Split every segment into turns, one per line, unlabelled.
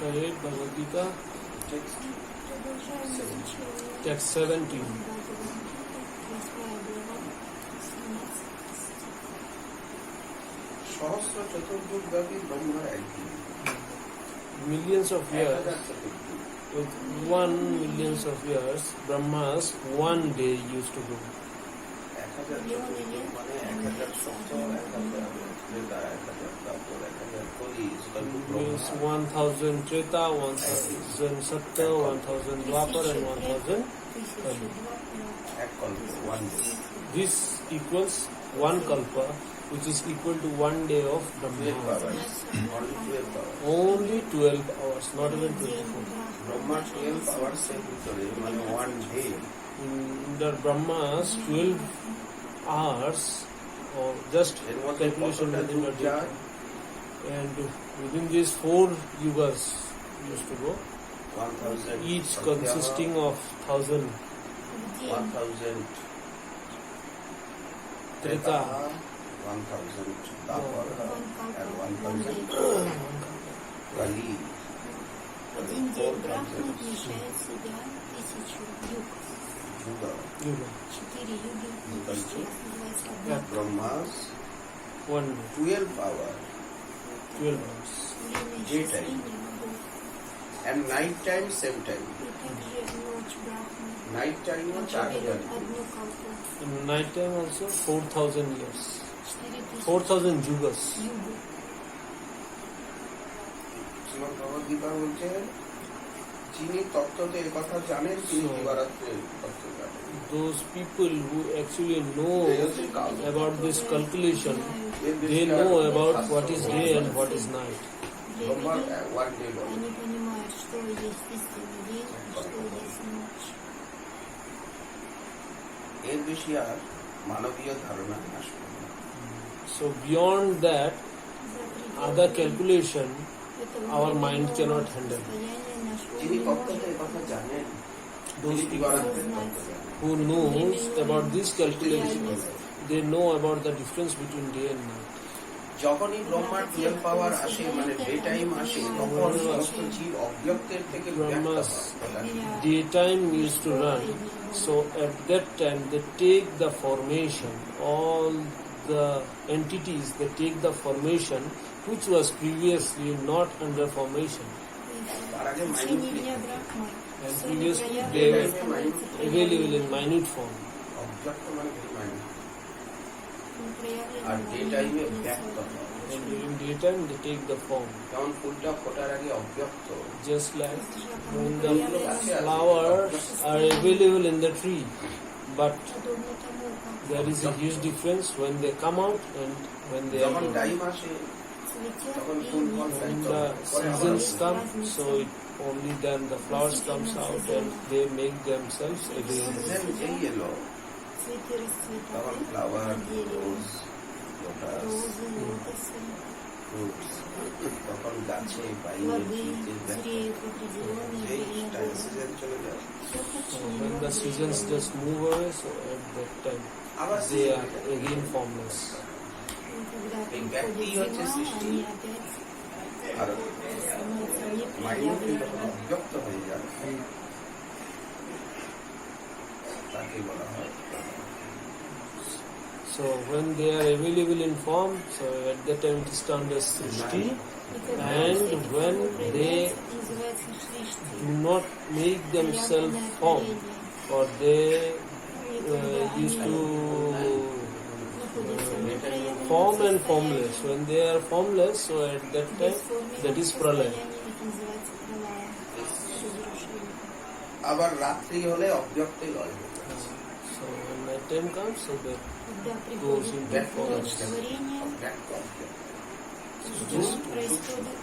chapter 8, Bhagavad Gita, text 17.
সহস্র চতুর্যুগ ব্যাপী ব্রহ্মার একদিন
Millions of years, with 1 millions of years, Brahma's one day used to go.
1000 চতুর্যুগ মানে 1000 সপ্তাহ, 1000 ত্রেতা, 1000 তারপর 1000 কলি,
Means 1000 Treta, 1000 Satya, 1000 Dwapar and 1000 Kali.
এক কল্প, 1 day,
This equals 1 Kalpa, which is equal to 1 day of
12
Brahma.
hours,
Only
only 12 hours.
12 hours, not even 24.
Brahma 12 hours এর ভিতরে মানে 1 day
In the Brahma's 12 hours, or just
এর মধ্যে
calculation
কতটা
within
যুগ
a
যায়?
day. And within these 4 yugas used to go,
1000
each consisting of 1000
1000
Treta,
1000 Dwapar and 1000 Kali.
Один день Брахмы вмещает в себя 1000 юг.
Yuga.
yuga,
4 юги вместе называется
Yeah.
одна.
Brahma's
1 day,
12 hour
12 hours.
Время
Daytime.
исчисления богов.
and night time same time.
И также ночь Брахмы.
Night time O
Он
4000
берет одну колпу.
In night time also 4000 years,
4000
4000 yugas.
югу.
Shrimad ভগবদ গীতা বলছে যিনি তত্ত্বতে এই কথা জানেন তিনি দিবারাত্রে তত্ত্ব জানেন।
Those people who actually know about this calculation, they know about what is day and what is night.
Для
ব্রহ্মার
людей
1 day বলে।
они понимают, что есть истинный день, а что есть ночь.
এর বেশি আর মানবীয় ধারণা আসবে না।
So beyond that,
За
other
пределами
calculation
этого
our mind
временного
cannot handle.
состояния наш ум
যিনি
не
তত্ত্বতে
может
এই কথা জানেন
Those
তিনি
people
দিবারাত্রে তত্ত্ব জানেন।
who knows about this calculation, they know about the difference between day and night.
যখনই ব্রহ্মার 12 পাওয়ার আসে মানে ডে টাইম আসে তখন সমস্ত জীব অব্যক্তের থেকে ব্যক্ত
Brahma's
হয়।
daytime used to run, so at that time they take the formation, all the entities, they take the formation which was previously not under formation,
তার আগে
В течение
মাইনুটলি
дня Брахмы
and
все
previously they
непроявленное
were
становится
available in
проявленным.
minute form.
অব্যক্ত মানে very minute
Непроявленное
আর day টাইমে ব্যক্ত হয়।
And during daytime they take the form,
যেমন ফুলটা ফোটার আগে অব্যক্ত
just like when the
Непроявленное
flowers are available in the tree, but
подобно тому, как
there is a huge difference when they come out and when they
যখন
are.
Time আসে
цветет
তখন
и
ফুল ফল
When
ব্যক্ত
the
হয়। পরে আবার
seasons come, so it only then the flowers comes out and they make themselves available.
Season যেই এলো
цветы
তখন
расцветали
ফ্লাওয়ার
на дереве,
রোজ লোটাস
розы, лотосы,
ফ্রুটস তখন গাছে পাইনে
плоды
শীতে ব্যক্ত
зреют в определенное
যেই
время
টাইম
года.
সিজন চলে যায়
Все
So
почти
when the seasons just move away, so at that time
আবার
they
season
are
চলে যায়।
again formless.
Когда
এই
приходит
ব্যক্তি হচ্ছে
зима,
সৃষ্টি।
они опять
আর
становятся
মাইনুটলি যখন
непроявленными.
অব্যক্ত হয়ে যায় তাকে বলা হয়
So when they are available in form, so at that time it is termed as Srishti.
И когда
And
все эти
when
формы
they
проявляются, это называется сришти.
Do not make themselves
Проявленное
form,
творение.
or they
И когда
used
они
to
находятся в непроявленном
form and
состоянии,
formless. When they are formless, so at that time
бесформенном
that is pralaya.
состоянии, это называется пралая, разрушение.
আবার রাত্রি হলে অব্যক্তে লয়
So when night time comes, so that
Когда
Goes
приходит
into
ночь
forest.
творения,
অব্যক্ত অব্যক্ত
что происходит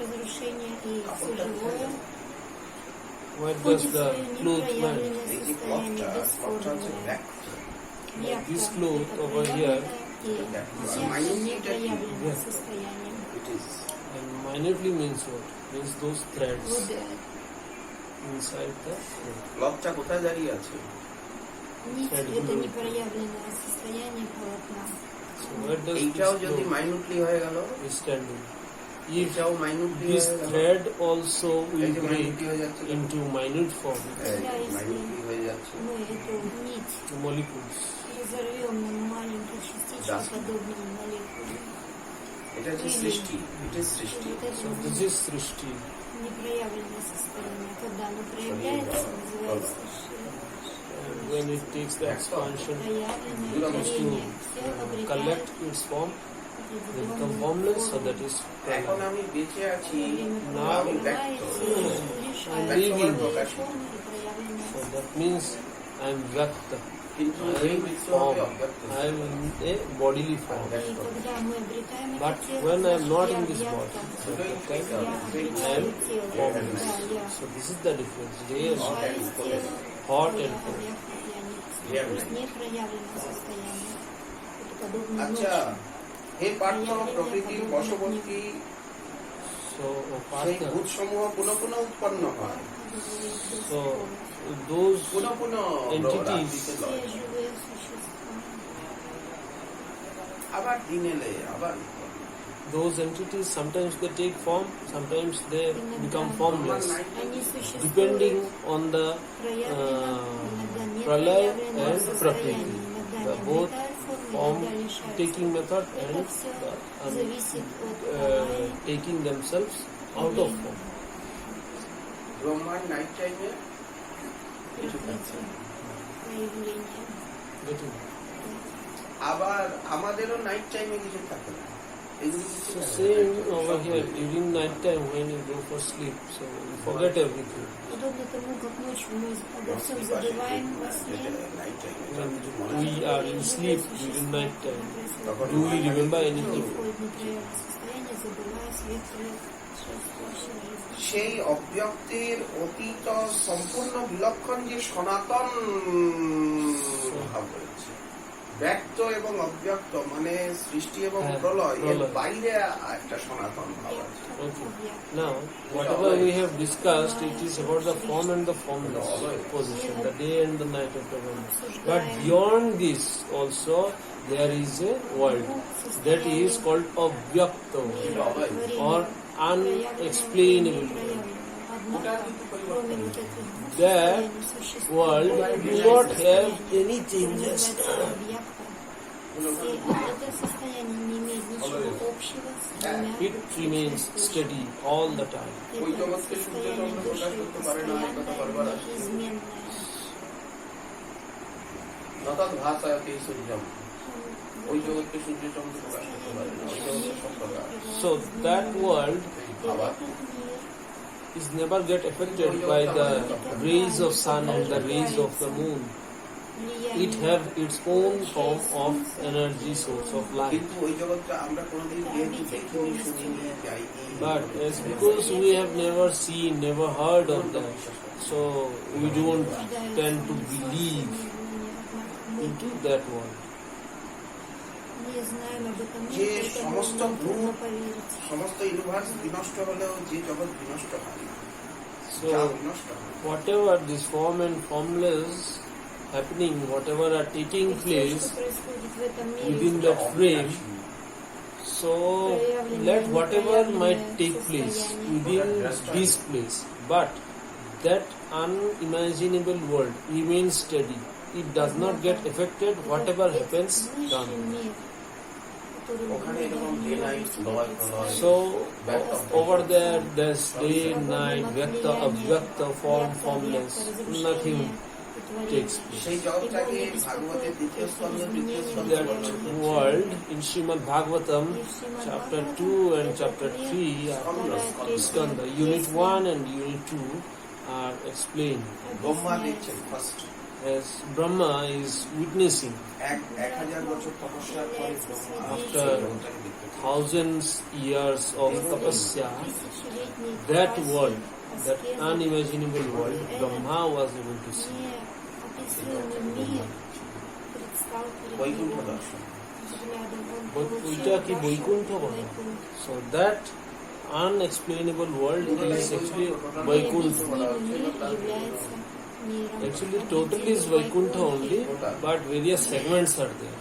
разрушение и все живое
where does
входит в
the
свое
cloth went?
непроявленное
এই যে
состояние,
ক্লথটা হচ্ছে
бесформенное.
Black
Like this
Ягта
cloth
это
over here,
проявленное и зеркало непроявленное
Yeah.
состояние.
It is
and minutely means what? Means those threads
Вот
inside the cloth.
ক্লথটা কোথায় দাঁড়িয়ে আছে
нить это непроявленное состояние полотна.
So where does
এইটাও
this
যদি
cloth
মাইনুটলি হয়ে গেল
is standing? if
এটাও মাইনুটি
this
হয়ে গেল।
thread also
এই
will
যে
break
মাইনুটি হয়ে যাচ্ছে কেন?
into minute form,
মাইনুটি হয়ে যাচ্ছে।
Мы эту нить
molecules.
разорвем на маленькие частички,
Да.
подобные молекуле.
এটা যে সৃষ্টি, এটা সৃষ্টি।
Вот
So
это
this is Srishti.
непроявленное состояние. Когда оно проявляется, называется
And when it takes the expansion
проявленное
comes to
творение. Все
collect
обретает
its form, they become
определенную
formless, so
форму.
that is
এখন
prana.
আমি বেঁচে আছি,
Now
আমি ব্যক্ত।
living.
Prakash.
So that means I am Vyakta.
কিন্তু
I
এই
am
মৃত্যু
form.
হবে অব্যক্ত।
I am in a bodily form.
И когда мы обретаем
But
это тело,
when I am
значит,
not
я
in this
объекта.
body, so that
Я
time I am
обретаю тело.
formless.
Да, я
So this is the difference. Real,
лишаюсь тела,
hot
я
and cold.
объекта, я не непроявленное состояние. Это подобно
আচ্ছা,
ночи.
হে পার্থ, প্রকৃতির বশবর্তী
So
সেই
Partha,
ভূতসমূহ পুনঃ পুনঃ উৎপন্ন হয়,
so those
পুনঃ পুনঃ
entities,
রাত্রিতে
Все
লয়।
живые существа.
আবার দিন এলে আবার
those entities sometimes they take form, sometimes they become formless,
Они существуют
depending on the
проявленном, иногда
pralay
непроявленном
and prakriti,
состоянии. Иногда
the
они
both
обретают форму,
form
иногда лишаются.
taking method
Это
and
все
the,
зависит от пралая
taking themselves out of form.
ব্রহ্মার night টাইমে
прикрытия, проявления.
Getting it?
আবার আমাদেরও night টাইমে কিছু থাকে না, এগুলো কিছু
So
থাকে না।
same over here during night time when you go for sleep, so you forget everything.
Подобно тому, как ночью мы обо всем забываем во сне.
Night টাইমে
When we are in sleep during night time, do we remember anything?
Входит в непрерывное состояние, забывая светлые шествующие жизни.
সেই অব্যক্তের অতীত সম্পূর্ণ বিলক্ষণ যে সনাতন ভাব রয়েছে, ব্যক্ত এবং অব্যক্ত মানে সৃষ্টি এবং
হ্যাঁ,
প্রলয়, এর
প্রলয়।
বাইরে একটা সনাতন ভাব আছে।
Okay. Now, whatever we have discussed, it is about the form and the formless position, the day and the night of the world. But beyond this also, there is a world that is called Avyakta or unexplainable. That world do not have any changes.
Это состояние не имеет ничего общего с двумя.
It remains steady all the time.
Это состояние души постоянное, неизменное.
নতৎ ভাষায়তে সূর্যম, ওই জগৎকে সূর্যচন্দ্র প্রকাশ করতে পারে না, ওই জগতের সব প্রকাশ।
So that world
আবার
is never get affected by the rays of sun and the rays of the moon. It have its own form of energy source of light.
কিন্তু ওই জগৎটা আমরা কোনোদিন যেহেতু দেখিনি, শুনিনি, যাইনি,
But as because we have never seen, never heard of that, so we don't tend to believe into that world.
Не знаем об этом,
যে
поэтому
সমস্ত
нам
ভূত,
трудно поверить.
সমস্ত ইউনিভার্স বিনষ্ট হলেও যে জগৎ বিনষ্ট হয় না, যা
So
বিনষ্ট হয়,
whatever this form and formless happening, whatever are taking
Все,
place
что происходит в этом мире,
within that frame, so let whatever might take place within this place, but that unimaginable world remains steady. It does not get affected. Whatever happens,
высший
done.
мир, который
ওখানে এরকম
мы
day
не
night
можем
লয়
себе
প্রলয়,
So
ব্যক্ত
over there, there's day, night, Vyakta, Avyakta, form, formless. Nothing takes place.
সেই জগৎটাকে ভাগবতের দ্বিতীয় স্কন্ধ, তৃতীয় স্কন্ধ
That world in Srimad Bhagavatam, chapter 2 and chapter 3 are Skanda. Unit 1 and unit 2 are explained
Brahma দেখছেন first,
as Brahma is witnessing
1000 বছর তপস্যার পরে Brahma
After
সেই জগৎটাকে দেখতে পান।
thousands years of tapasya, that world, that unimaginable world, Brahma was able to see.
неописуемый мир предстал перед
Vaikuntha
его
দর্শন,
взглядом. Он
ওইটা কি
получил
বৈকুণ্ঠ
доступ к
বলে?
Вайкунтху.
So that unexplainable world is actually Vaikuntha.
Необъяснимый мир является миром.
Actually, total is Vaikuntha only, but various segments are there.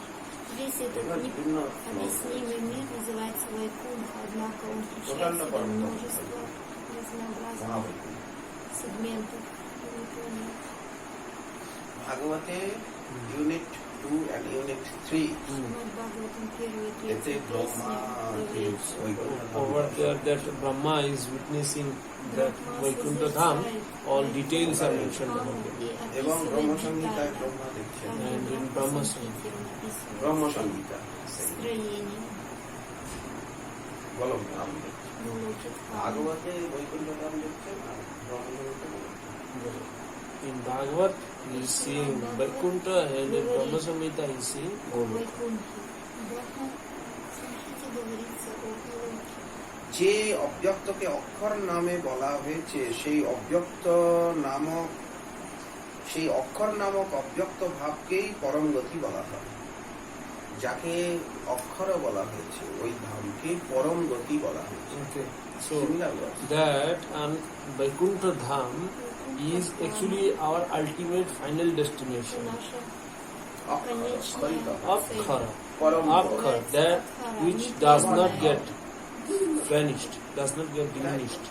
Здесь этот необъяснимый мир называется Вайкунха, однако он включает в себя множество разнообразных сегментов Вайкунха.
ভাগবতে unit 2 and unit 3
Шримад Бхагаватам, первая и
এতে
третья
Brahma
песня говорит,
Over there, that Brahma is witnessing that Vaikuntha Dham. All details are mentioned about it.
এবং ব্রহ্মসংহিতায় ব্রহ্মা দেখছেন
And in Brahma Samhita.
ব্রহ্মসংহিতা
строение.
বলো নাম দেখছেন।
Налоги,
ভাগবতে বৈকুণ্ঠ ধাম দেখছেন আর ব্রহ্মসংহিতা দেখছেন।
In Bhagavad, he is seeing Vaikuntha, and in Brahma Samhita, he is seeing
о
Goloka.
Вайкунхе. Брахма Самхите говорится о Галоке.
যে অব্যক্তকে অক্ষর নামে বলা হয়েছে সেই অব্যক্ত নামক সেই অক্ষর নামক অব্যক্ত ভাবকেই পরম গতি বলা হয়। যাকে অক্ষর বলা হয়েছে ওই ধামকে পরম গতি বলা হয়েছে।
Okay. So,
Similar words.
that and Vaikuntha Dham is actually our ultimate final destination.
Наша
অক্ষর, অক্ষরিত,
Abkhara.
পরম
Abkhara, that which does not get vanished, does not get diminished.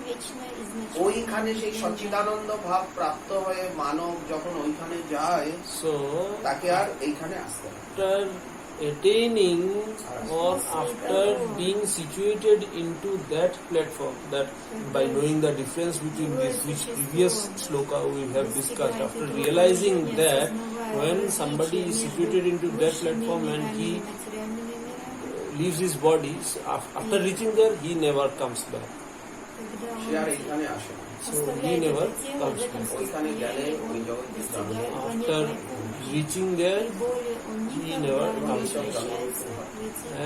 вечное изначальное.
ওইখানে সেই সচ্চিদানন্দ ভাব প্রাপ্ত হয়ে মানব যখন ওইখানে যায়
So,
তাকে আর এইখানে আসতে হয় না।
after attaining or after being situated into that platform, that by knowing the difference between this, which previous sloka we have discussed, after realizing that when somebody is situated into that platform and he leaves his body, after reaching there, he never comes back.
সে আর এইখানে আসে না।
So he never comes back.
ওইখানে গেলে ওই জগৎকে জানবে
After reaching there, he never comes back.
back.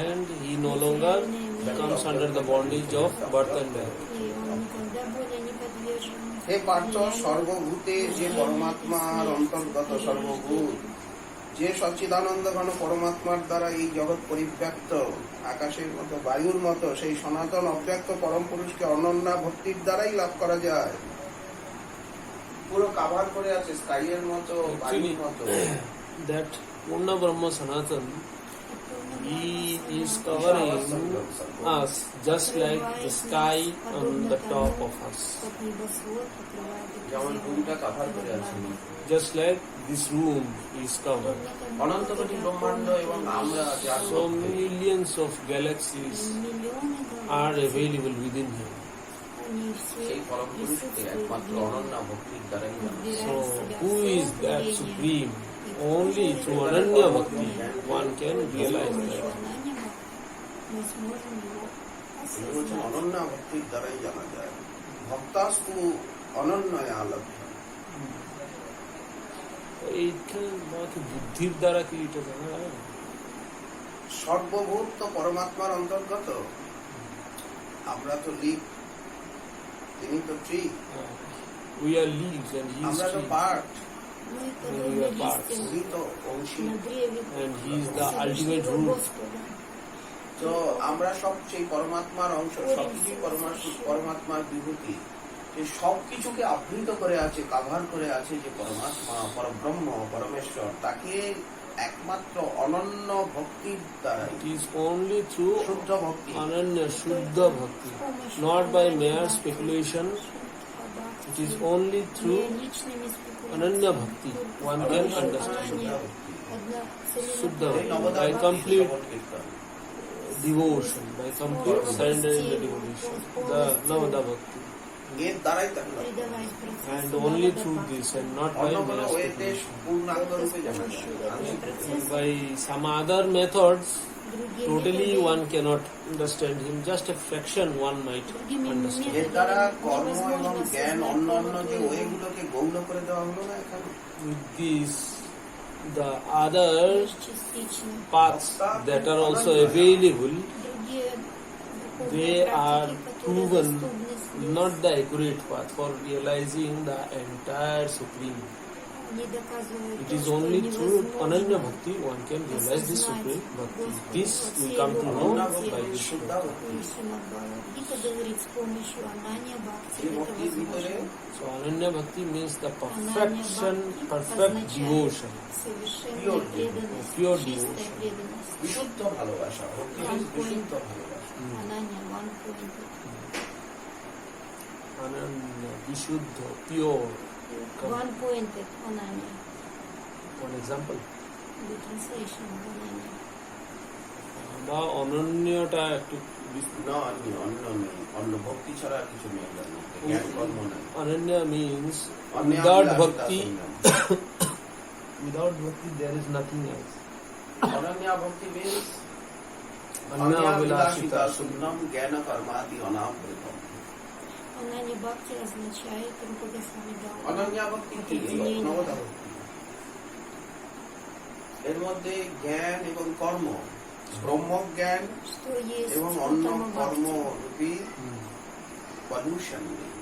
And he no longer comes under the bondage of birth and death.
И он никогда более не подвержен.
হে পার্থ সর্বভূতে যে পরমাত্মার অন্তর্গত সর্বভূত যে সচ্চিদানন্দ ঘন পরমাত্মার দ্বারা এই জগৎ পরিব্যাপ্ত আকাশের মতো বায়ুর মতো সেই সনাতন অব্যক্ত পরম পুরুষকে অনন্যা ভক্তির দ্বারাই লাভ করা যায়। পুরো কাভার করে আছে স্কাইয়ের মতো বায়ুর মতো।
That Purna Brahma Sanatan, he is covering us just like the sky on the top of us.
Как небосвод покрывает
যেমন রুমটা কাভার করে আছে।
Just like this room is covered.
অনন্ত কোটি ব্রহ্মাণ্ড এবং আমরা যার
So
মধ্যে
millions of galaxies
миллионы
are available within him.
они все
সেই পরম পুরুষকে একমাত্র অনন্যা ভক্তির দ্বারাই জানা যায়।
So who is that supreme? Only through Ananya Bhakti one can realize that.
мы сможем его
তিনি বলছেন
осознать.
অনন্যা ভক্তির দ্বারাই জানা যায়। ভক্তাস্তু অনন্যয়া লভ্য।
এইখানে আমাকে বুদ্ধির দ্বারা কি এটা জানা যায় না?
সর্বভূত তো পরমাত্মার অন্তর্গত। আমরা তো লিভ, তিনি তো tree,
We are leaves and he is
আমরা তো
tree.
Part,
Мы
we are
подобны
parts.
листьям
তিনি তো অংশী।
на древе
And he is the ultimate
Всевышнего
root.
Господа.
তো আমরা সব সেই পরমাত্মার অংশ, সবকিছুই পরমাত্মার বিভূতি। যে সবকিছুকে আবৃত করে আছে, কাভার করে আছে যে পরমাত্মা, পরব্রহ্ম, পরমেশ্বর, তাকে একমাত্র অনন্য ভক্তির দ্বারা,
It is only through
শুদ্ধ ভক্তি,
Ananya Shuddha Bhakti, not by mere speculation. It is only through Ananya Bhakti one can understand. Shuddha
এই
Bhakti,
নবদা
by
ভক্তি,
complete
শ্রবণ কীর্তন।
devotion, by complete surrender in the devotion, the Navada Bhakti.
এর দ্বারাই তাকে লাভ করে।
Предаваясь процессу
And only through
Бхагавата
this and not by
অন্য কোনো
mere
ওয়েতে
speculation.
পূর্ণাঙ্গ রূপে জানা যায় না।
And by some other methods,
другие
totally
методы,
one cannot understand him. Just a fraction one might
другими
understand.
এর দ্বারা
методами
কর্ম
невозможно
এবং জ্ঞান
осознать
অন্য অন্য যে
полноту
ওয়েগুলোকে গৌণ করে দেওয়া হলো না এখানে,
With this, the other
лишь частично.
paths that are also available,
Другие
they
духовные
are
практики, которые
proven
доступны здесь,
not the accurate path for realizing the entire Supreme.
не доказывает
It
то,
is
что
only through Ananya
невозможно
Bhakti one can realize this
осознать
Supreme Bhakti.
Господа
This
во
we
всей
come to
его
know
полноте.
by this
শুদ্ধা
shloka.
ভক্তি।
И Шримад Бхагавад-гита говорит, с помощью Ананья Бхакти
যে
это
ভক্তির ভিতরে
возможно.
So Ananya Bhakti means the
Ананья
perfection,
Бхакти
perfect
означает
devotion.
совершенная
Pure
преданность,
pure
чистая
devotion.
преданность.
বিশুদ্ধ ভালোবাসা, ভক্তি means বিশুদ্ধ ভালোবাসা।
Ананья one point.
Ananya, Vishuddha, pure.
One pointed Ananya.
One example.
The translation of Ananya.
বা অনন্যটা একটু
না অন্য ভক্তি ছাড়া আর কিছু নেই তার মধ্যে, জ্ঞান কর্ম নাই।
অনন্য means
অন্য
without
আবিলাসিতা
bhakti,
শূন্যম।
without bhakti there is nothing else.
অনন্য ভক্তি means
অন্য
অন্যাবিলাসিতা
অভিলাষিতা
শূন্যম জ্ঞান কর্মাদি অনাবৃতম।
Ананья Бхакти означает Рупа Госвами дал
অনন্য ভক্তি কি?
определение,
নবদা ভক্তি। এর মধ্যে জ্ঞান এবং কর্ম, ব্রহ্মজ্ঞান
что есть
এবং অন্য
Уттама
কর্ম
Бхакти.
রূপী পলিউশন নেই।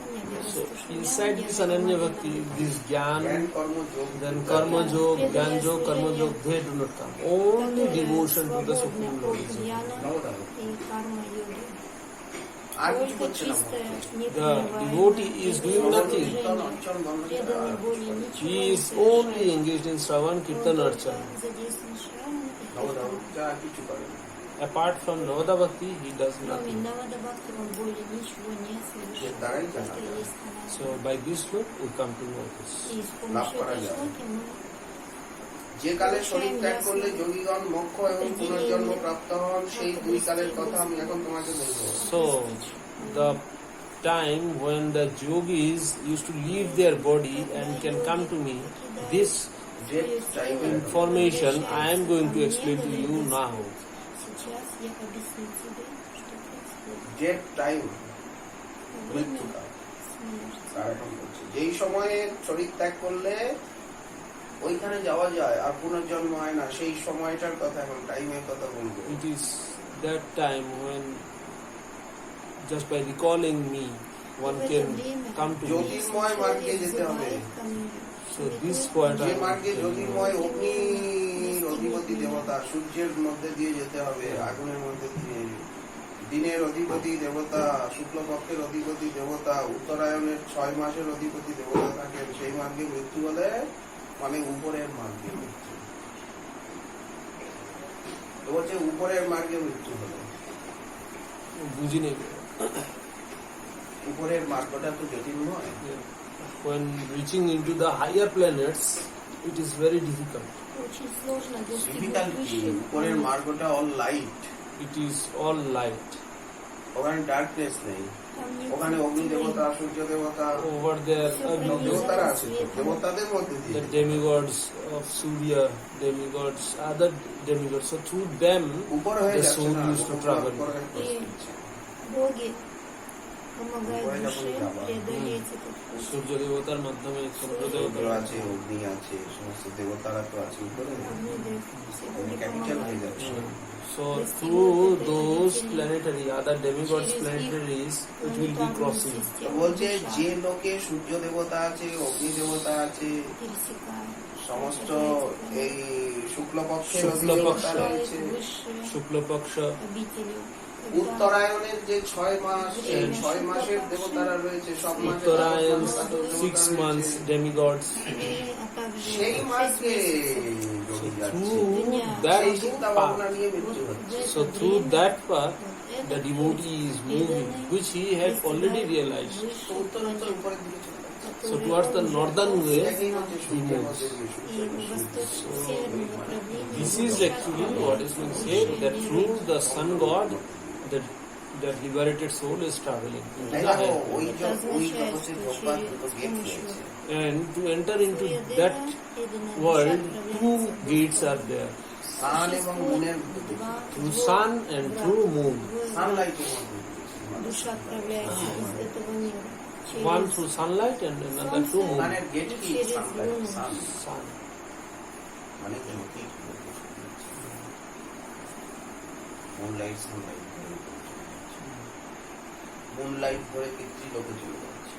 Ананья
So
Бхакти,
inside this Ananya Bhakti, this
জ্ঞান
Gyan,
কর্ম যোগ,
then Karma Jog, Gyan Jog, Karma Jog, they do not come. Only devotion to the Supreme Lord is required.
নবদা ভক্তি।
и карма йоги.
আর কিছু
Только
করছে না
чистое,
The devotee is doing nothing.
কীর্তন অর্চন বন্ধ ছাড়া
преданный
আর
более ничего
He
не
is only
совершает.
engaged in Shravan, Kirtan,
Он
Archana.
только задействован Шравана и
নবদা
Киртана.
ভক্তি আর কিছু করে না।
Apart from Navada Bhakti, he does
Кроме
nothing.
Навада Бхакти он более ничего не совершает.
дарай
Это
জানা।
есть Ананья.
So by this look, we come to know this.
И с
লাভ
помощью
করা
этой
যায়।
шлоки мы
যে কালে শরীর ত্যাগ করলে যোগীগণ মোক্ষ এবং পুনর্জন্ম প্রাপ্ত হন, সেই দুই কালের কথা আমি এখন তোমাকে বলবো।
So, the time when the yogis used to leave their body and can come to me, this
Jet time
information I am going to explain to you now.
Сейчас я объясню тебе, что происходит.
Death time
Время
মৃত্যুকাল
смерти.
তার এখন বলছে। যেই সময়ে শরীর ত্যাগ করলে ওইখানে যাওয়া যায় আর পুনর্জন্ম হয় না, সেই সময়টার কথা এখন টাইমের কথা বলবো।
It is that time when, just by recalling me, one can come to me.
জ্যোতির্ময় মার্গে যেতে হবে।
So this point
যে
I
মার্গে
am telling
Jyotirmoy
you.
অগ্নির অধিপতি দেবতা, সূর্যের মধ্যে দিয়ে যেতে হবে, আগুনের মধ্যে দিয়ে। দিনের অধিপতি দেবতা, শুক্লপক্ষের অধিপতি দেবতা, উত্তরায়ণের 6 মাসের অধিপতি দেবতা থাকেন। সেই মার্গে মৃত্যু হলে মানে উপরের মার্গে মৃত্যু। তো বলছে উপরের মার্গে মৃত্যু হলে,
বুঝি নেই।
উপরের মার্গটা তো জ্যোতির্ময়।
When reaching into the higher planets, it is very difficult.
Очень сложно достигнуть
difficult কি?
высших
উপরের
планет.
মার্গটা all light,
It is all light.
ওখানে ডার্কনেস নেই।
Там нет
ওখানে অগ্নি
теней.
দেবতা, সূর্য দেবতা,
Over there,
দেবতারা আছে তো, দেবতাদের মধ্যে দিয়ে
the demigods of Surya, demigods, other demigods. So through them,
উপর হয়ে
the
যাচ্ছে
soul
না,
used to
উপর
travel.
উপর হয়ে পড়ছে।
Боги помогают
Ой,
душе
это будет
преодолеть этот путь.
সূর্য দেবতার মাধ্যমে চন্দ্র
সূর্য
দেবতা
আছে, অগ্নি আছে, সমস্ত দেবতারা তো আছে উপরে।
Огнидев, все боги
ক্যাপিটাল হয়ে
помогают.
যাচ্ছে।
So through those planetary, other demigods planetaries, it will be crossing.
তো বলছে যে লোকে সূর্য দেবতা আছে, অগ্নি দেবতা আছে,
Пересекают.
সমস্ত এই শুক্লপক্ষের
শুক্লপক্ষ।
অধিদেবতা রয়েছে,
Высшие
Shukla Paksha,
обители.
উত্তরায়ণের যে 6 মাস, এই 6 মাসের দেবতারা রয়েছে, সব মাসে
Uttarayan, 6 months, demigods.
А также
সেই
6
মাসে
месяцев.
যোগী যাচ্ছে।
Through
সেই
that
চিন্তা ভাবনা
path,
নিয়ে মৃত্যু হচ্ছে।
so through that path, the devotee is moving, which he had already realized.
তো উত্তর উত্তর উপরের দিকে চলে যাচ্ছে।
So towards the northern way,
এটাকেই হচ্ছে
he
সূর্যের
moves.
মধ্যে দিয়ে
И
সূর্য,
в
সূর্য।
восточно-северном направлении.
This is actually what is being said, that through the sun god, the liberated soul is traveling into
তাই
the
দেখো,
higher
ওই
plane.
জগতে ঢোকবার দুটো গেট রয়েছে।
And to enter into that world, 2 gates are there,
সান এবং মুনের মধ্যে দিয়ে।
through sun and through moon.
সানলাইটের মধ্যে দিয়ে।
Душа отправляется из этого мира.
One
Через
through sunlight and another through moon.
সানের গেট কি? Sunlight, sun
Sun.
মানে জ্যোতির মধ্যে চলে যাচ্ছে। মুনলাইট, সানলাইট ধরে মুনলাইট ধরে পিতৃলোকে চলে যাচ্ছে,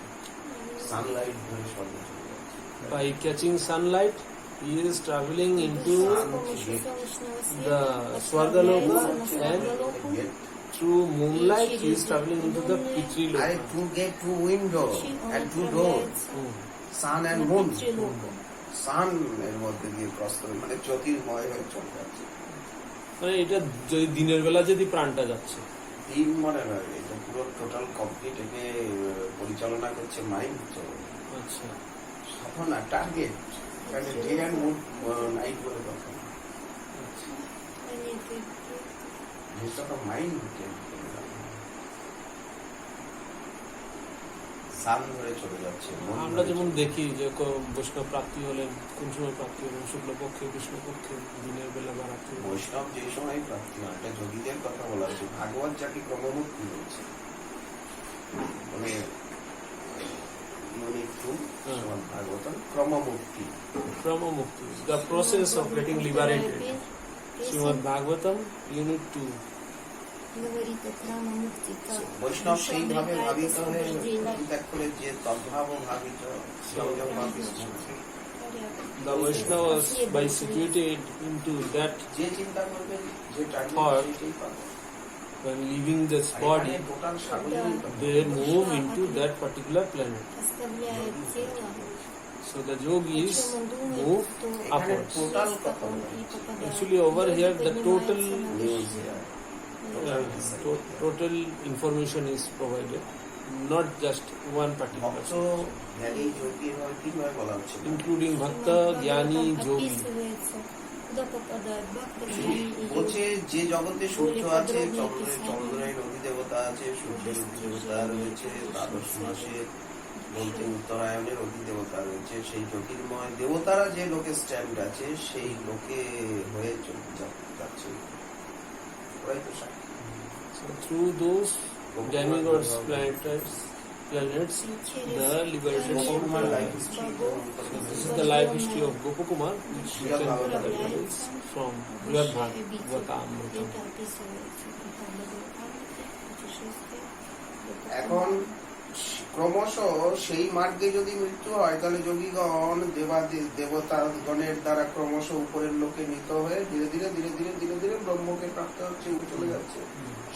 সানলাইট ধরে স্বর্গে চলে যাচ্ছে।
By catching sunlight, he is traveling into
Душа с помощью солнечного
the
света
Swargaloka
отправляется на
and
Сваргалоку.
through moonlight he is traveling into the Pitri
আরে
Loka.
Two gate two window
Он
and two door
отправляется
sun
на
and moon
Питрилоку.
Sun এর মধ্যে দিয়ে cross করে মানে জ্যোতির্ময় হয়ে চলে যাচ্ছে
মানে এটা যদি দিনের বেলা যদি প্রাণটা যাচ্ছে,
দিন মনে হয় এটা পুরো টোটাল কমপ্লিট একে পরিচালনা করছে মাইন্ড। তো
আচ্ছা
সাধনা টার্গেট এখানে ডে অ্যান্ড মুন নাইট বলে কথা
Планеты.
জিনিসটা মাইন্ড সান ধরে চলে যাচ্ছে মন
আমরা
ধরে
যেমন
চলে
দেখি যে বৈষ্ণব প্রাপ্তি হলেন কোন সময় প্রাপ্তি হলেন, শুক্লপক্ষে কৃষ্ণপক্ষে, দিনের বেলা বা রাত্রি।
বৈষ্ণব যে সময় প্রাপ্তি হয় এটা যোগীদের কথা বলা হচ্ছে। ভাগবত যাকে ক্রমমুক্তি বলছে মানে ইউনিট টু শ্রীমদ্ ভাগবতম ক্রমমুক্তি।
Brahma Mukti, the process of getting liberated. Srimad Bhagavatam, Unit 2.
Говорит о Крама Мукти, как
বৈষ্ণব
душа
সেইভাবে
обретает
ভাবিত হয়ে
освобождение.
ত্যাগ করে যে তদ্ভাব ভাবিত সংযম ভাবিত
The Vaishnavas, by situated into that,
যে চিন্তা করবেন যে
Thought.
টার্গেট সেটাই পাবেন।
when leaving this body,
total সাগরীয়
they move into that particular planet.
Оставляет тело,
So the
о
yogis
чем он думает,
move
то
upwards.
total
он и попадает.
Actually, over here, the total
news
total information is provided, not just one particular,
ভক্ত জ্ঞানী যোগী হয় কিভাবে বলা হচ্ছে
including Bhakta, Jnani, Yogi.
Описывается, куда попадает Бхакта, Джнани и
বলছে
Йоги.
যে জগতে সূর্য আছে, চন্দ্রের অধিদেবতা আছে, সূর্যের অধিদেবতা রয়েছে, দ্বাদশ মাসে বলতে উত্তরায়ণের অধিদেবতা রয়েছে, সেই জ্যোতির্ময় দেবতারা যে লোকে স্ট্যান্ড আছে সেই লোকে হয়ে যাচ্ছে ওরাই তো সাক্ষী।
So through those demigods, planets, the liberation.
Gopakumar life history.
So this is the life history of Gopakumar, which we can recognize from Brihad Bhagavatamrita.
Это описывается как Бхагаватамрите, путешествие.
এখন ক্রমশ সেই মার্গে যদি মৃত্যু হয় তাহলে যোগীগণ দেবতাগণের দ্বারা ক্রমশ উপরের লোকে নিত হয়ে ধীরে ধীরে ধীরে ধীরে ধীরে ধীরে ব্রহ্মকে প্রাপ্ত হচ্ছে, উপরে চলে যাচ্ছে।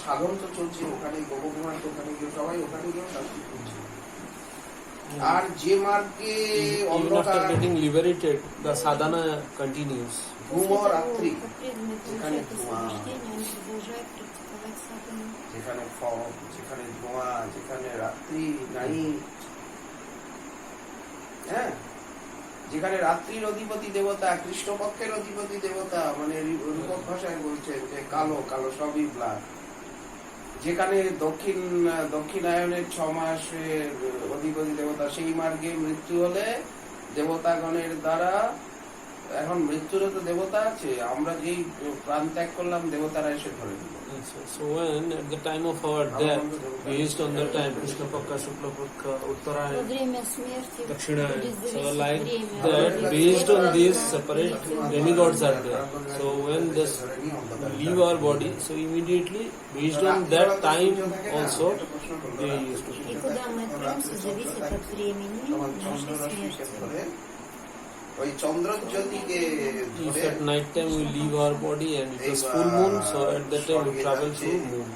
সাধন তো চলছে ওখানে, গোপকুমার তো ওখানে গিয়ে সবাই ওখানে গিয়ে শান্তি করছে। আর যে মার্গে
Even
অন্ধকার
after getting liberated, the sadhana continues.
ঘুম ও রাত্রি,
Преданные получают освобождение, они продолжают практиковать садхану.
যেখানে ফগ, যেখানে ধোঁয়া, যেখানে রাত্রি নাই, হ্যাঁ, যেখানে রাত্রির অধিপতি দেবতা, কৃষ্ণপক্ষের অধিপতি দেবতা, মানে রূপক ভাষায় বলছেন যে কালো কালো সবই ব্ল্যাক, যেখানে দক্ষিণায়নের 6 মাসের অধিপতি দেবতা, সেই মার্গে মৃত্যু হলে দেবতাগণের দ্বারা, এখন মৃত্যুরও তো দেবতা আছে, আমরা যেই প্রাণ ত্যাগ করলাম দেবতারা এসে ধরে নিল।
So when at the time of our death, based on the time Krishna Pakka, Shukla Pakka,
Во
Uttarayana,
время смерти
Dakshina,
будет
so
зависеть
like
время.
that, based on these separate demigods are there. So when this leave our body, so immediately based on that time also they used to.
И куда мы отправимся, зависит от времени
তখন
нашей
চন্দ্ররশ্মিকে
смерти.
ধরে ওই চন্দ্রজ্যোতিকে
If
ধরে
at night time we leave our body and it is full moon, so at that time we travel through moon.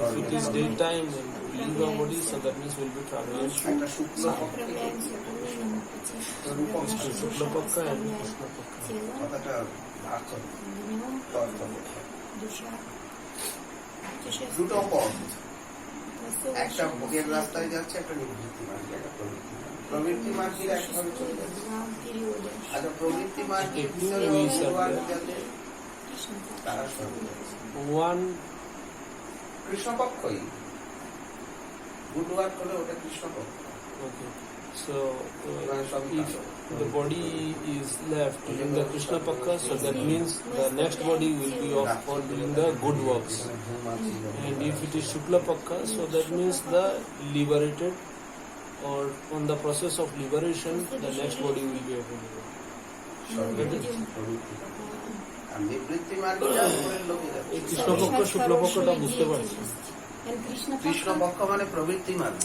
If it is daytime and we leave our body, so that means we'll be traveling through
একটা শুক্ল
Отправляемся по лунному пути.
Рупам
Наша
Shukla
душа
Pakka and
оставляет
Krishna Pakka.
тело,
কথাটা ভাগ করে
днем
অর্থ করতে।
душа
দুটো
путешествует.
পথ,
Восток,
একটা
Восток,
ভোগের
Восток.
রাস্তায় যাচ্ছে, একটা নিবৃত্তি মার্গে, একটা প্রবৃত্তি মার্গে। প্রবৃত্তি মার্গের একভাবে চলে যাচ্ছে।
Два периода.
আচ্ছা, প্রবৃত্তি মার্গের ভিতরে
দুই
ভগবান
সাথে।
যাতে
Кришна
তারা
Пакша.
স্বর্গে যাচ্ছে।
One,
কৃষ্ণপক্ষই গুডওয়ার করে ওটা কৃষ্ণপক্ষ।
okay. So
মানে সবই
if
কালো।
the body is left in the Krishna Pakka, so that means the next body will be of for doing the good works.
যেখানে ঘুম আছে,
And if it is Shukla Pakka, so that means the liberated or on the process of liberation, the next body will be available.
স্বর্গে যাচ্ছে, প্রবৃত্তি মার্গে। আর নিবৃত্তি মার্গে উপরের লোকে যাচ্ছে।
এই কৃষ্ণপক্ষ শুক্লপক্ষটা বুঝতে পারছি।
Кришна
কৃষ্ণপক্ষ মানে প্রবৃত্তি মার্গ,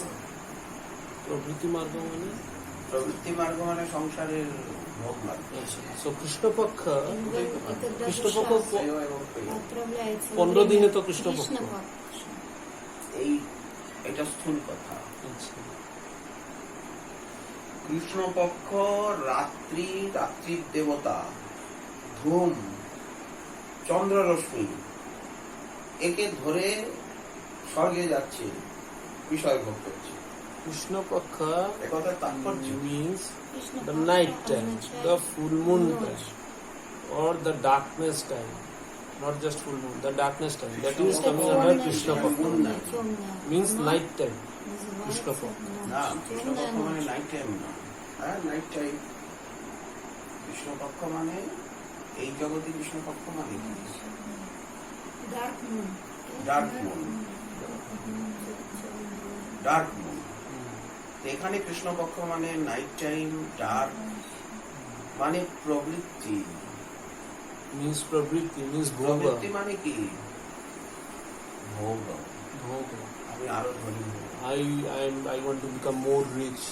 প্রবৃত্তি মার্গ মানে
প্রবৃত্তি মার্গ মানে সংসারের ভোগ মার্গ।
So Krishna Pakha,
И когда
Krishna
душа
Pakha
শ্রেয় এবং প্রিয়।
отправляется во
15
время
দিনে তো কৃষ্ণ পক্ষ।
Кришна Пакша.
এটা স্থূল কথা।
আচ্ছা,
কৃষ্ণপক্ষ রাত্রির দেবতা ধূম চন্দ্ররশ্মি একে ধরে স্বর্গে যাচ্ছে, বিষয় ভোগ করছে।
Krishna Pakha
একথা তাৎপর্য
means
Кришна
the
Пакша
night time,
означает
the full moon
ночь.
time, or the darkness time, not just full moon, the darkness time. That is
Krishna
coming
Pakha
under
Темная,
Krishna
Pakha.
Pakha.
темная
Means
ночь
night time.
называется
Krishna Pakha.
না,
ночь.
কৃষ্ণপক্ষ
Темная
মানে
ночь.
Night time না। হ্যাঁ, night time. কৃষ্ণপক্ষ মানে এই জগতে কৃষ্ণপক্ষ মানে কি?
Dark moon.
Dark moon. Dark moon. এখানে কৃষ্ণপক্ষ মানে নাইট টাইম, ডার্ক মানে প্রবৃত্তি।
Means pravritti, means
প্রবৃত্তি
bhoga.
মানে কি? ভোগ।
Bhoga.
আমি আরো ধনী হব।
I want to become more rich.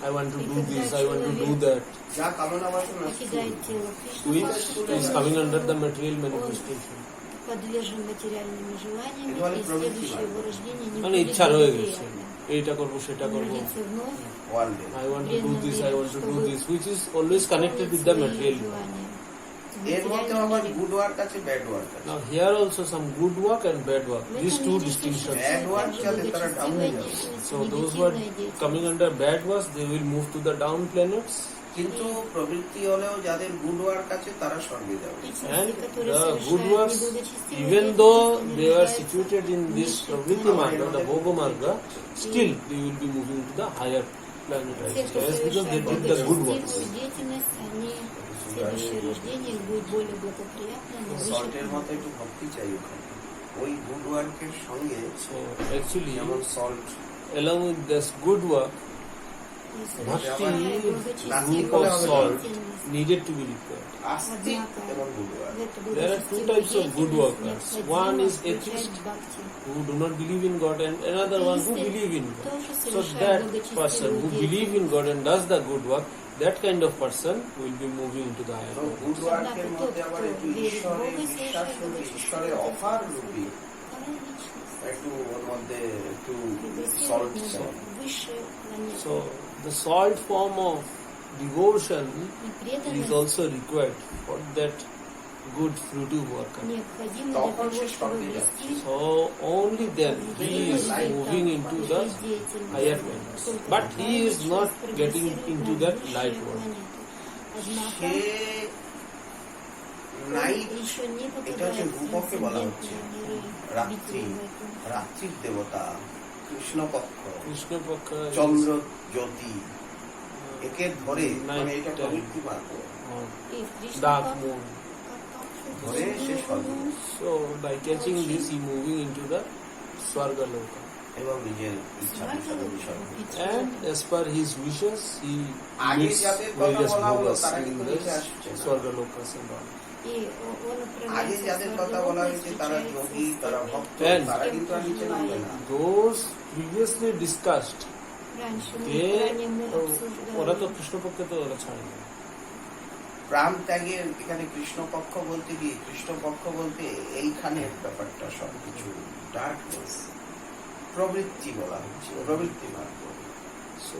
I want to do this, I want to do that.
যা কামনা বাসনা
Покидает тело. Кришна
Which
Пакша
is coming under the material manifestation.
подвержен материальными желаниями,
Это
и
правильно.
следующее его рождение не
মানে
будет
ইচ্ছা রয়ে গেছে,
благоприятным.
এইটা করবো সেটা
Он
করবো,
родится вновь,
ওয়ার্ল্ডে।
I want to do this, I want to do this, which is always connected with the material world.
এর মধ্যে আবার গুড ওয়ার্ক আছে, ব্যাড ওয়ার্ক আছে।
Now here also some good work and bad work, these two distinctions.
Bad work যাতে তারা down হয়ে যাবে।
So those who are coming under bad works, they will move to the down planets,
কিন্তু প্রবৃত্তি হলেও যাদের good work আছে তারা স্বর্গে যাবে।
and the good works, even though they are situated in this Pravritti Marga, the Bhoga Marga, still they will be moving to the higher planetary
Те, кто
states because they
совершает
did the good works.
благочестивую деятельность, они следующее рождение их будет более благоприятно, на высших
সল্টের মতো একটু ভক্তি চাই ওখানে। ওই good ওয়ার্কের সঙ্গে
So actually,
যেমন salt
along with this good work, Bhakti, group of salt needed to be required.
আস্তিক এবং good work.
There are two types of good workers. One is atheist, who do not believe in God, and another one who believe in God. So that person who believe in God and does the good work, that kind of person will be moving into the higher
তো
world.
Good ওয়ার্কের মধ্যে আবার একটু ঈশ্বরে বিশ্বাস রূপী, ঈশ্বরের offer রূপী একটু ওর মধ্যে একটু সল্ট চাই।
So the salt form of devotion is also required for that good fruitive worker.
необходимо
То
для
он
того,
же
чтобы
что
вести
So only then he is moving into the higher planets. But he is not getting into that light world.
Say night, এটা হচ্ছে রূপককে বলা হচ্ছে রাত্রি, রাত্রির দেবতা কৃষ্ণপক্ষ,
Krishna Pakha
চন্দ্র জ্যোতি একে ধরে
Night
মানে এটা
time.
প্রবৃত্তি মার্গ
dark moon.
ধরে সে স্বর্গ
So by catching this, he moving into the Swarga Loka.
এবং নিজের ইচ্ছা বিষয়।
And as per his wishes, he
আগে
meets
যাদের কথা
various
বলা হলো
bhogas
তারা
in
কিন্তু
the
নিচে আসছে না।
Swarga Lokas and all.
আগে যাদের কথা বলা হয়েছে তারা যোগী, তারা ভক্ত,
And
তারা কিন্তু আর নিচে নামবে না।
Those previously discussed, they, ওরা তো কৃষ্ণ পক্ষে তো ওরা ছাড়ে না।
প্রাণ ত্যাগের এখানে কৃষ্ণপক্ষ বলতে কি, কৃষ্ণপক্ষ বলতে এইখানের ব্যাপারটা সবকিছু ডার্কনেস, প্রবৃত্তি বলা হচ্ছে, প্রবৃত্তি মার্গ।
So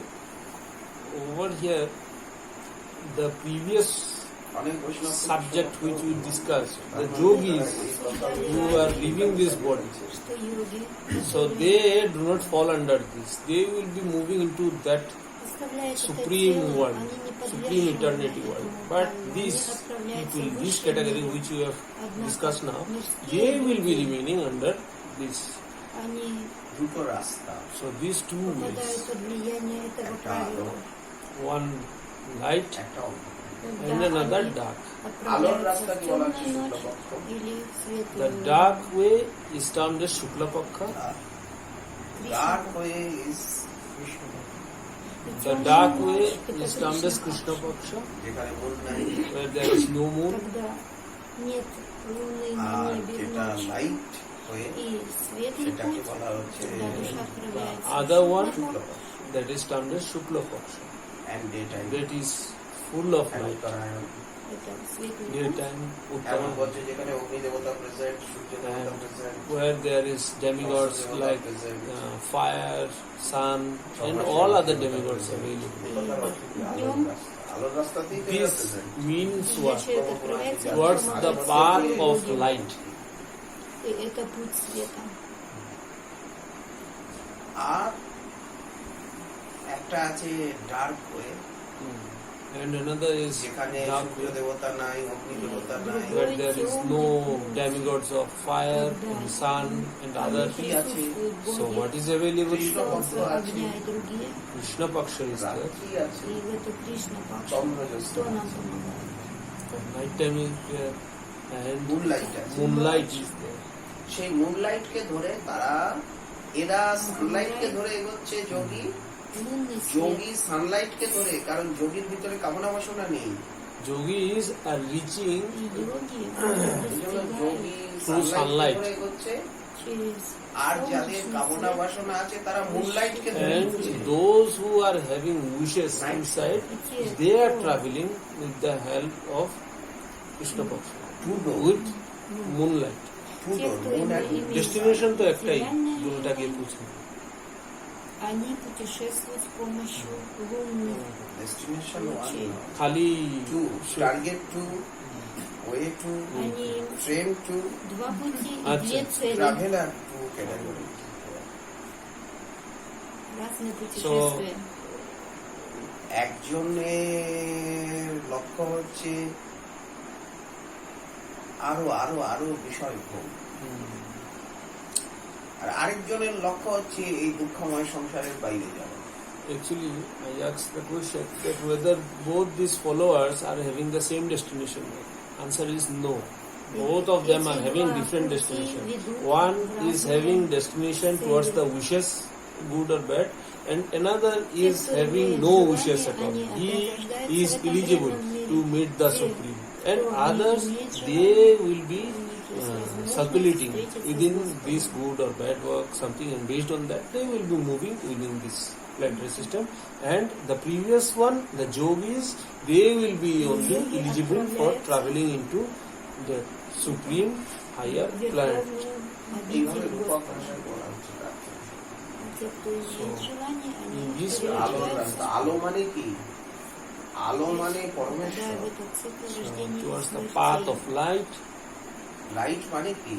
over here, the previous
অনেক বৈষ্ণব
subject which we discussed, the yogis who are leaving this body,
что йоги
so they do not fall under this. They will be moving into that
оставляют это
supreme
тело,
world,
они не
supreme
подвержены
eternity
этому
world.
плану.
But
Они
these
отправляются
people,
в
this
высший
category
мир.
which we have
Однако
discussed now,
мирские
they will be
люди,
remaining under this.
они
দুটো রাস্তা,
So these two
попадают
ways,
под влияние этого
একটা
правила.
আলো,
one light
একটা অন্ধকার।
and another dark.
আলোর
Отправляются
রাস্তা
в
কি বলা হচ্ছে?
темную ночь
শুক্লপক্ষ।
или в светлую
The dark way is termed as Shukla Pakha.
Dark হয়ে is
The dark way is termed as Krishna Paksha,
যেখানে মন নাই,
where there is no moon.
Когда нет луны на
আর
небе в
যেটা
ночь
লাইট হয়ে
и светлый
সেটাকে
путь,
বলা হচ্ছে
когда душа отправляется
Other
в
one,
Шукла,
Shuklapaksha.
that is termed as Shukla Paksha.
and daytime.
that is full of
And
light.
Uttarayana.
Это светлый путь,
Daytime,
এমন
Uttara,
বলছে যেখানে অগ্নি দেবতা প্রেজেন্ট, সূর্য দেবতা present,
where there is demigods
Also devata
like
present.
fire, sun, and all other demigods available.
আলোর রাস্তাতেই তো এরা
This
present.
means what?
человек открывается,
Towards
он
the
может
path
светлые
of
люди.
light.
И это путь света.
আর একটা আছে dark way,
And another is
যেখানে
dark
সূর্য
way,
দেবতা নাই, অগ্নি দেবতা নাই,
where there is no demigods of fire and sun and
Там
other.
присутствуют
So
боги
what is available?
солнца, огня и другие.
Krishna Paksha is there.
রাত্রি আছে,
И в эту Кришна Пакшу,
চন্দ্রজ্যোৎস্না
кто нам
আছে,
помогает?
Night time is there and
moonlight আছে।
moonlight is there.
সেই মুনলাইটকে ধরে তারা, এরা সানলাইটকে ধরে এগোচ্ছে যোগী,
Лунный свет.
যোগী সানলাইটকে ধরে, কারণ যোগীর ভিতরে কামনা বাসনা নেই,
Yogis are reaching
И йоги
এই জন্য যোগী
Through
সানলাইটকে
sunlight.
ধরে এগোচ্ছে,
через
আর যাদের
солнечный
কামনা
свет
বাসনা আছে তারা মুনলাইটকে ধরে
and
এগোচ্ছে।
those who are having wishes inside, they are traveling with the help of Krishna Paksha,
টুডো,
with moonlight.
টুডো,
Те, кто
মুন
имеет
Destination तो एकटाई,
материальное
दोनोटा गए
желание,
पूछे.
они путешествуют с помощью лунных
ডেস্টিনেশন ওয়ান,
खाली
two, target two, way two,
Они
train two,
два пути и
अच्छा.
две цели.
Traveller two category.
Разные путешествия.
একজনের লক্ষ্য হচ্ছে আরো আরো আরো বিষয় ভোগ, আর আরেকজনের লক্ষ্য হচ্ছে এই দুঃখময় সংসারের বাইরে যাওয়া।
Actually, I asked the question that whether both these followers are having the same destination. Answer is no. Both of them are having different destination. One is having destination towards the wishes, good or bad, and another is having no wishes at all. He is eligible to meet the Supreme. And others, they will be circulating within this good or bad work, something, and based on that, they will be moving within this planetary system. And the previous one, the yogis, they will be only eligible for traveling into the supreme higher planet.
Верховную
এইভাবে
обитель
রূপক
Господа.
ভাষায় বলা হচ্ছে তার।
А те, кто имеет желание, они
This
আলোর রাস্তা,
передвигаются
আলো মানে কি? আলো মানে পরমেশ্বর,
в этот цикл
So,
рождения
towards the
и
path
смерти.
of light,
light মানে কি?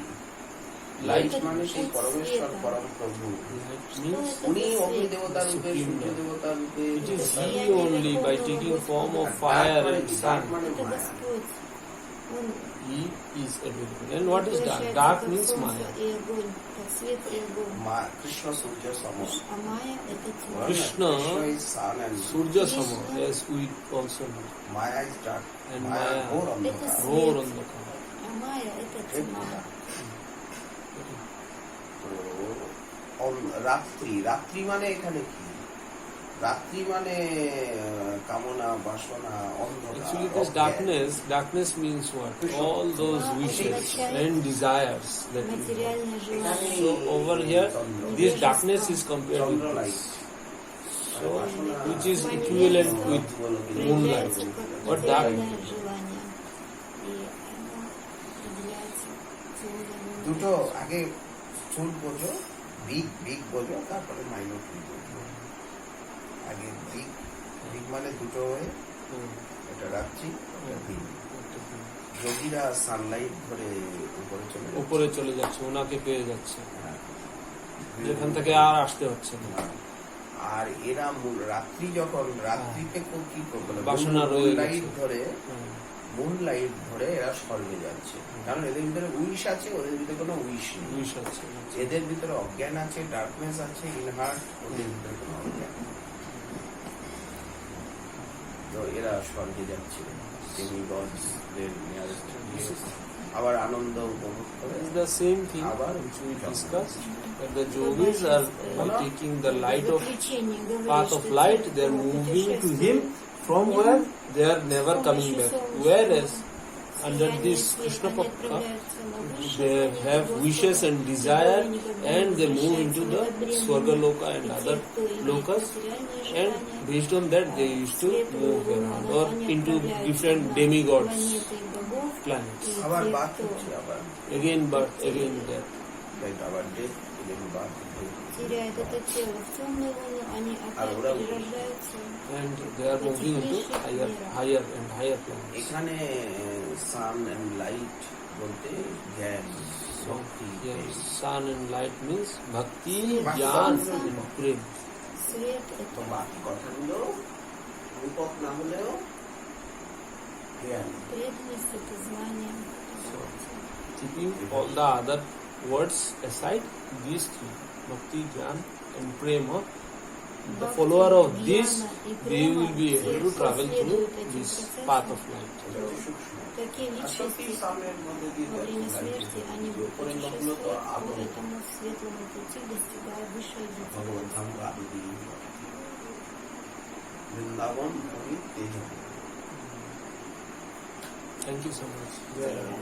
লাইট
Light
মানে সেই
হচ্ছে
পরমেশ্বর,
света.
পরম প্রভু।
light means
উনি অগ্নি দেবতা রূপে, সূর্য দেবতা রূপে,
it is he only by taking form of fire and sun.
মানে
Это
মায়া।
Господь. Он
He is available. And what is dark?
воплощается
Dark
как
means
солнце
Maya.
и огонь, как свет и огонь.
Krishna সূর্য সম।
А Майя — это тьма.
Krishna,
is sun and
Surya Sama, as we also know.
Maya is dark.
And
Maya
Maya,
ঘোর অন্ধকার।
Это
Roar on the car.
А Майя — это тьма.
তো রাত্রি, রাত্রি মানে এখানে কি? রাত্রি মানে কামনা বাসনা
Actually,
অন্ধকার,
this darkness means what? All those wishes and desires that we have.
Материальное желание.
So over here, this darkness is compared with
Chandra light,
this. So, which is equivalent with moonlight.
Проявляется как
What dark?
материальное желание. И оно определяется теорией
দুটো আগে চুল বোঝো, big big বোঝো, তারপরে minor টুল বোঝো। আগে big, big মানে দুটো হয়ে, এটা রাত্রি, এটা দিন। যোগীরা সানলাইট ধরে উপরে চলে যায়।
উপরে চলে যাচ্ছে, ওনাকে পেয়ে যাচ্ছে,
হ্যাঁ।
যেখান থেকে আর আসতে হচ্ছে না।
আর এরা রাত্রি যখন রাত্রিতে কি করবে,
বাসনা রয়ে
লাইট
গেছে।
ধরে, মুন লাইট ধরে এরা স্বর্গে যাচ্ছে, কারণ এদের ভিতরে উইশ আছে, ওদের ভিতরে কোনো উইশ নেই।
উইশ আছে।
এদের ভিতরে অজ্ঞান আছে, ডার্কনেস আছে, ইনহার্ট, ওদের ভিতরে কোনো অজ্ঞান নেই। তো এরা স্বর্গে যাচ্ছে, ডেমিগডসদের নিয়ারেস্ট প্লেস, আবার আনন্দ উপভোগ করে।
It's the same thing which we discussed, that the yogis are by taking the light of
Заключение говорит,
path of
что
light,
те,
they are
кто
moving to
путешествует
him, from where they are never
с
coming
помощью
back.
солнечного
Whereas under
сияния
this
света,
Krishna
они
Pakka,
отправляются на высшие
they
планеты
have
Господа,
wishes and
и
desire,
никогда не
and they move
возвращаются
into
на
the
бренные.
Swarga Loka and
И те,
other
кто имеет
lokas,
материальное
and
желание,
based on that they used to
Свету
move
Луну,
around
она
or
они
into
отправляются
different
на
demigods
планеты богов,
planets.
и
আবার
те,
বাদ
кто
হচ্ছে আবার
Again birth, again death.
Right আবার death again বাদ
теряют это тело в темную луну, они опять
ура-
перерождаются.
And they are moving into higher and higher planets.
এখানে সান and light বলতে জ্ঞান
So,
ভক্তি
yes, sun and light means bhakti,
Bhakti.
jnana and prem.
Свет
তো
это
বাকি কথাগুলো রূপক না হলেও জ্ঞান
преданность, это знание.
Keeping all the other words aside, these three, bhakti, jnana and prema, the
Bhakti,
follower of this,
jnana и
they
prema,
will be
те,
able to
кто
travel through
следует этим
this
процессам,
path of light.
এটা হচ্ছে সূক্ষ্ম
Такие
আর সত্যি
личности
সামনের মধ্যে দিয়ে
во время
যাচ্ছে
смерти они
লাইট।
будут
উপরের লোকগুলো তো
путешествовать по
আলো
этому светлому пути, достигая высшей
ভগবত
деятельности.
ধাম আলো দিয়ে বৃন্দাবন হরি তেজ
Thank you so much.
Jai Radha.